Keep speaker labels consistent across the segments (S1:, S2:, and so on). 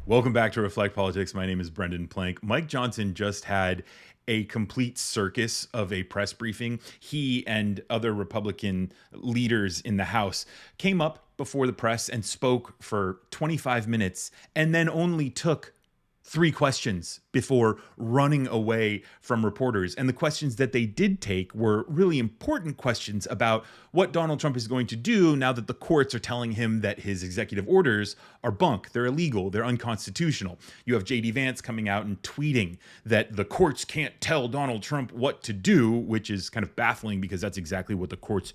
S1: Welcome back to Reflect Politics. My name is Brendan Plank. Mike Johnson just had a complete circus of a press briefing. He and other Republican leaders in the House came up before the press and spoke for 25 minutes and then only took 3 questions before running away from reporters. And the questions that they did take were really important questions about what Donald Trump is going to do now that the courts are telling him that his executive orders are bunk, they're illegal, they're unconstitutional. You have J.D. Vance coming out and tweeting that the courts can't tell Donald Trump what to do, which is kind of baffling because that's exactly what the courts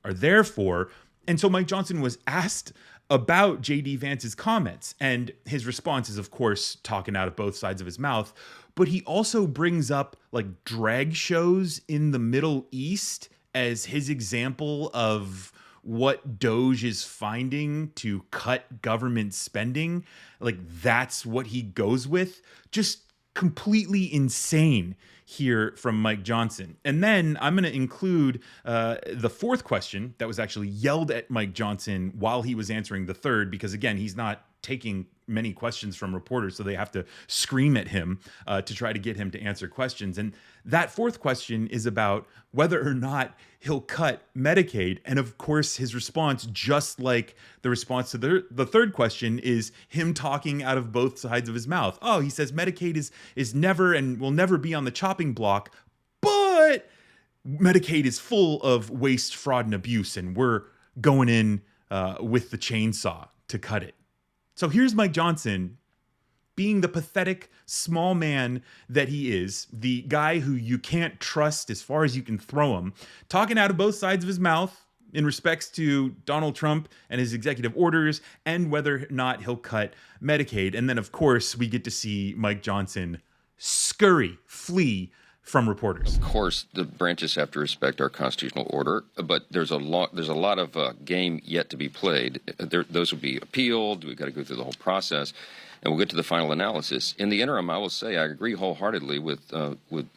S1: are there for. And so Mike Johnson was asked about J.D. Vance's comments, and his response is, of course, talking out of both sides of his mouth, but he also brings up like drag shows in the Middle East as his example of what Doge is finding to cut government spending. Like, that's what he goes with. Just completely insane here from Mike Johnson. And then I'm going to include the 4th question that was actually yelled at Mike Johnson while he was answering the 3rd, because again, he's not taking many questions from reporters, so they have to scream at him to try to get him to answer questions. And that 4th question is about whether or not he'll cut Medicaid. And of course, his response, just like the response to the 3rd question, is him talking out of both sides of his mouth. Oh, he says Medicaid is never and will never be on the chopping block, but Medicaid is full of waste, fraud, and abuse, and we're going in with the chainsaw to cut it. So here's Mike Johnson being the pathetic small man that he is, the guy who you can't trust as far as you can throw him, talking out of both sides of his mouth in respects to Donald Trump and his executive orders and whether or not he'll cut Medicaid. And then, of course, we get to see Mike Johnson flee from reporters.
S2: Of course, the branches have to respect our constitutional order, but there's a lot of game yet to be played. Those will be appealed. We've got to go through the whole process, and we'll get to the final analysis. In the interim, I will say I agree wholeheartedly with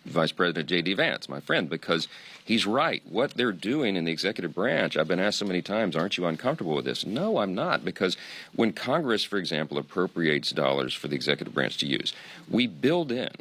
S2: Vice President J.D. Vance, my friend, because he's right. What they're doing in the executive branch, I've been asked so many times, aren't you uncomfortable with this? No, I'm not, because when Congress, for example, appropriates dollars for the executive branch to use, we build in,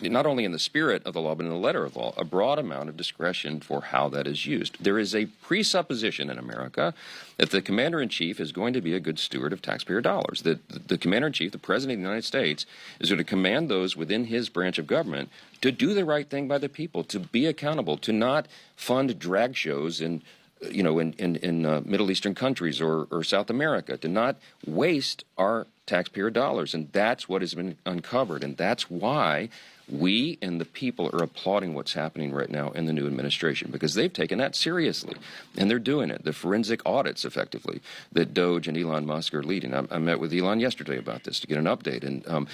S2: not only in the spirit of the law, but in the letter of law, a broad amount of discretion for how that is used. There is a presupposition in America that the commander-in-chief is going to be a good steward of taxpayer dollars, that the commander-in-chief, the president of the United States, is going to command those within his branch of government to do the right thing by the people, to be accountable, to not fund drag shows in Middle Eastern countries or South America, to not waste our taxpayer dollars. And that's what has been uncovered. And that's why we and the people are applauding what's happening right now in the new administration, because they've taken that seriously. And they're doing it. The forensic audits, effectively, that Doge and Elon Musk are leading. I met with Elon yesterday about this to get an update. And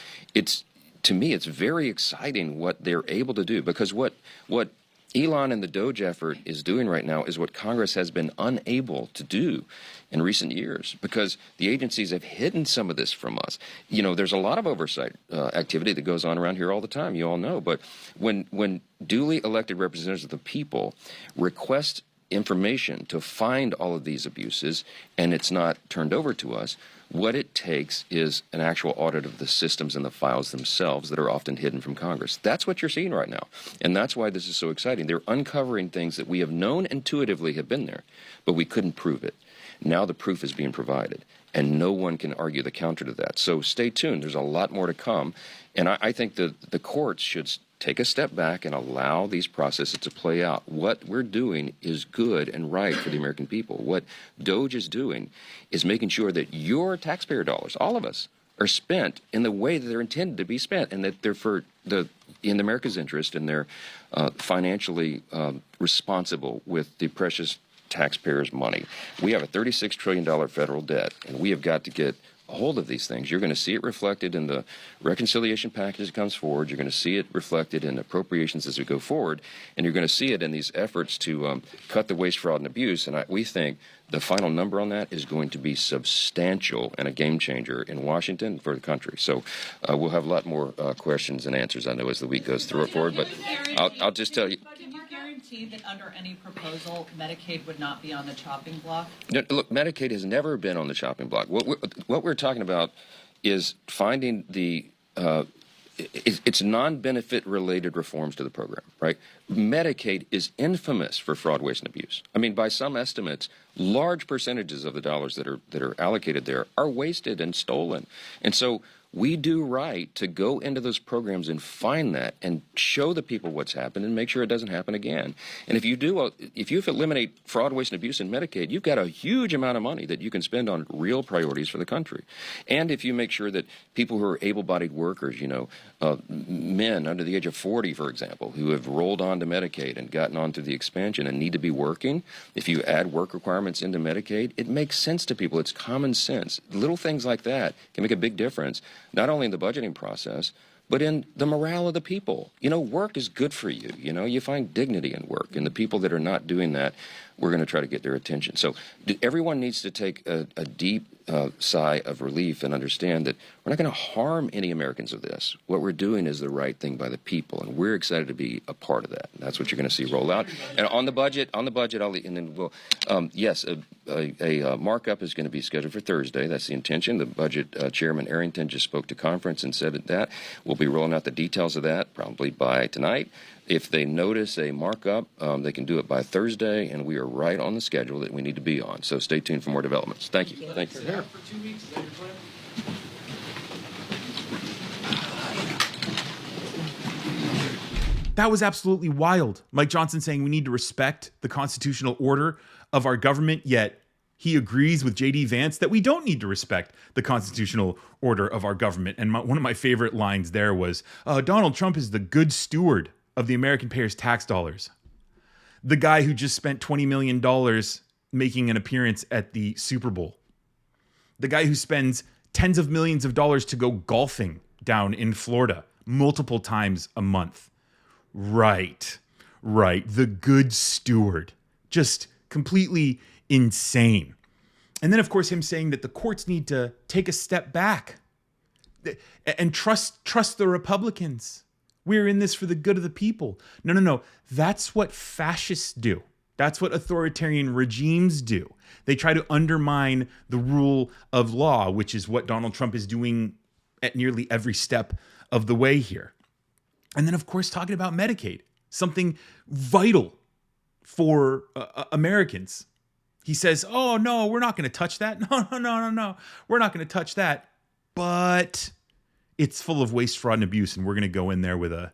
S2: to me, it's very exciting what they're able to do, because what Elon and the Doge effort is doing right now is what Congress has been unable to do in recent years, because the agencies have hidden some of this from us. You know, there's a lot of oversight activity that goes on around here all the time, you all know, but when duly elected representatives of the people request information to find all of these abuses and it's not turned over to us, what it takes is an actual audit of the systems and the files themselves that are often hidden from Congress. That's what you're seeing right now. And that's why this is so exciting. They're uncovering things that we have known intuitively have been there, but we couldn't prove it. Now the proof is being provided, and no one can argue the counter to that. So stay tuned. There's a lot more to come. And I think the courts should take a step back and allow these processes to play out. What we're doing is good and right for the American people. What Doge is doing is making sure that your taxpayer dollars, all of us, are spent in the way that they're intended to be spent, and that they're in America's interest, and they're financially responsible with the precious taxpayers' money. We have a $36 trillion federal debt, and we have got to get a hold of these things. You're going to see it reflected in the reconciliation package that comes forward. You're going to see it reflected in appropriations as we go forward, and you're going to see it in these efforts to cut the waste, fraud, and abuse. And we think the final number on that is going to be substantial and a game changer in Washington for the country. So we'll have a lot more questions and answers, I know, as the week goes forward. But I'll just tell you.
S3: That under any proposal, Medicaid would not be on the chopping block?
S2: No, look, Medicaid has never been on the chopping block. What we're talking about is finding the it's non-benefit related reforms to the program, right? Medicaid is infamous for fraud, waste, and abuse. I mean, by some estimates, large percentages of the dollars that are allocated there are wasted and stolen. And so we do right to go into those programs and find that and show the people what's happened and make sure it doesn't happen again. And if you eliminate fraud, waste, and abuse in Medicaid, you've got a huge amount of money that you can spend on real priorities for the country. And if you make sure that people who are able-bodied workers, men under the age of 40, for example, who have rolled on to Medicaid and gotten on through the expansion and need to be working, if you add work requirements into Medicaid, it makes sense to people. It's common sense. Little things like that can make a big difference, not only in the budgeting process, but in the morale of the people. Work is good for you. You find dignity in work. And the people that are not doing that, we're going to try to get their attention. So everyone needs to take a deep sigh of relief and understand that we're not going to harm any Americans with this. What we're doing is the right thing by the people, and we're excited to be a part of that. And that's what you're going to see roll a markup is going to be scheduled for Thursday. That's the intention. The budget chairman Arrington just spoke to conference and said that we'll be rolling out the details of that probably by tonight. If they notice a markup, they can do it by Thursday, and we are right on the schedule that we need to be on. So stay tuned for more developments. Thank you. Thank you.
S4: For 2 weeks, is that your plan?
S1: That was absolutely wild. Mike Johnson saying we need to respect the constitutional order of our government, yet he agrees with J.D. Vance that we don't need to respect the constitutional order of our government. And one of my favorite lines there was, Donald Trump is the good steward of the American payers' tax dollars. The guy who just spent $20 million making an appearance at the Super Bowl. The guy who spends tens of millions of dollars to go golfing down in Florida multiple times a month. Right. The good steward. Just completely insane. And then, of course, him saying that the courts need to take a step back and trust the Republicans. We're in this for the good of the people. No. That's what fascists do. That's what authoritarian regimes do. They try to undermine the rule of law, which is what Donald Trump is doing at nearly every step of the way here. And then, of course, talking about Medicaid, something vital for Americans. He says, oh, no, we're not going to touch that. No. We're not going to touch that. But it's full of waste, fraud, and abuse, and we're going to go in there with a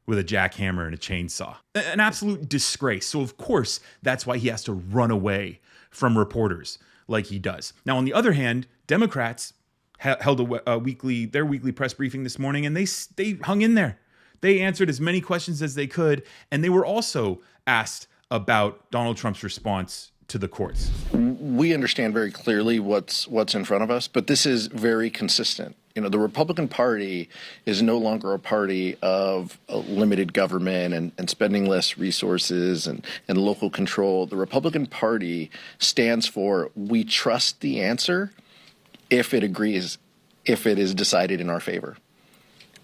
S1: jackhammer and a chainsaw. An absolute disgrace. So, of course, that's why he has to run away from reporters like he does. Now, on the other hand, Democrats held their weekly press briefing this morning, and they hung in there. They answered as many questions as they could, and they were also asked about Donald Trump's response to the courts.
S5: We understand very clearly what's in front of us, but this is very consistent. The Republican Party is no longer a party of limited government and spending less resources and local control. The Republican Party stands for we trust the answer if it agrees, if it is decided in our favor.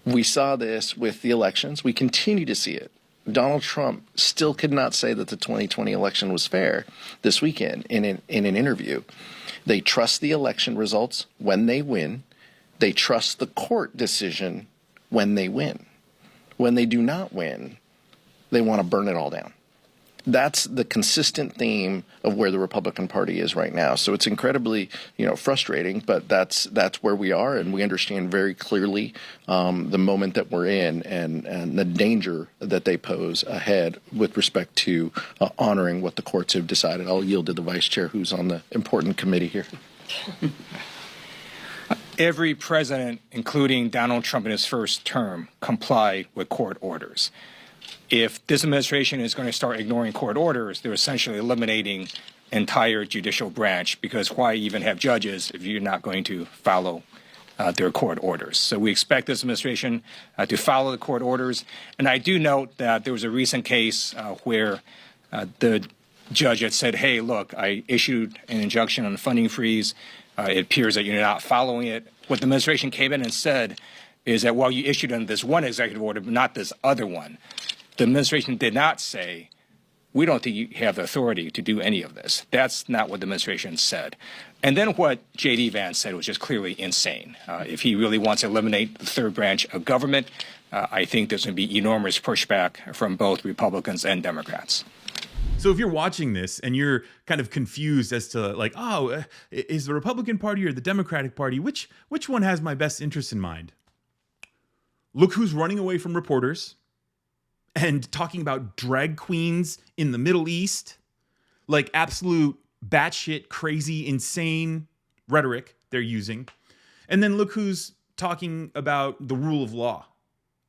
S5: We saw this with the elections. We continue to see it. Donald Trump still could not say that the 2020 election was fair this weekend in an interview. They trust the election results when they win. They trust the court decision when they win. When they do not win, they want to burn it all down. That's the consistent theme of where the Republican Party is right now. So it's incredibly, frustrating, but that's where we are, and we understand very clearly the moment that we're in and the danger that they pose ahead with respect to honoring what the courts have decided. I'll yield to the vice chair, who's on the important committee here.
S6: Every president, including Donald Trump in his first term, complied with court orders. If this administration is going to start ignoring court orders, they're essentially eliminating entire judicial branch, because why even have judges if you're not going to follow their court orders? So we expect this administration to follow the court orders. And I do note that there was a recent case where the judge had said, hey, look, I issued an injunction on the funding freeze. It appears that you're not following it. What the administration came in and said is that, well, you issued on this one executive order, but not this other one. The administration did not say, we don't think you have the authority to do any of this. That's not what the administration said. And then what J.D. Vance said was just clearly insane. If he really wants to eliminate the third branch of government, I think there's going to be enormous pushback from both Republicans and Democrats.
S1: So if you're watching this and you're kind of confused as to like, oh, is the Republican Party or the Democratic Party, which one has my best interest in mind? Look who's running away from reporters and talking about drag queens in the Middle East, like absolute batshit crazy, insane rhetoric they're using. And then look who's talking about the rule of law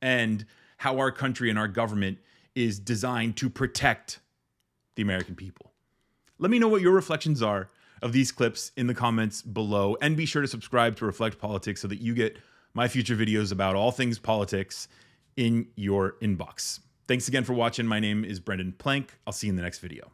S1: and how our country and our government is designed to protect the American people. Let me know what your reflections are of these clips in the comments below, and be sure to subscribe to Reflect Politics so that you get my future videos about all things politics in your inbox. Thanks again for watching. My name is Brendan Plank. I'll see you in the next video.